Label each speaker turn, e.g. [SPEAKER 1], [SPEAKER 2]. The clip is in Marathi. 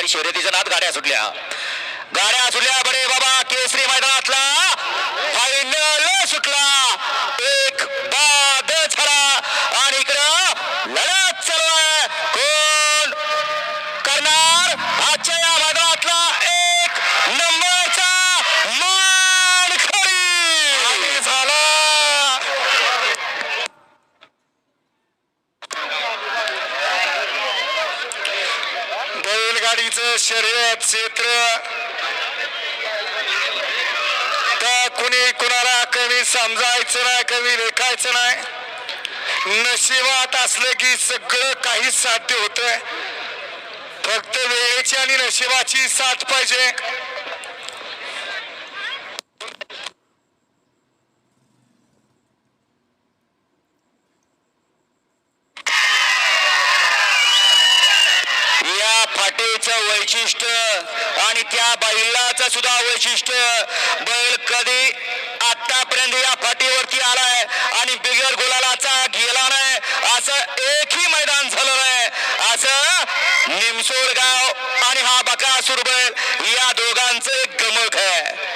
[SPEAKER 1] आणि शर्यतीच्या नाद गाड्या सुटल्या बडे बाबा केसरी मैदानातला फायनल सुटला एक बाद झाला आणि इकडं लढत चालू आहे कोण करणार आजच्या या मैदानातला एक नंबरचा मानकरी झाला बैलगाडीचं शर्यत क्षेत्र तर कुणी कुणाला कमी समजायचं नाही कमी लेखायचं नाही नशिबात असलं की सगळं काही साध्य होतंय फक्त वेळेची आणि नशिबाची साथ पाहिजे या फाटेचं वैशिष्ट्य आणि त्या बैलाचं सुद्धा वैशिष्ट्य बैल कधी आतापर्यंत या फाटीवरती आलाय आणि बिगर गुलालाचा गेला नाही असं एकही मैदान झालं नाही असं निमसोड गाव आणि हा बकासूर बैल या दोघांचं एक गमक आहे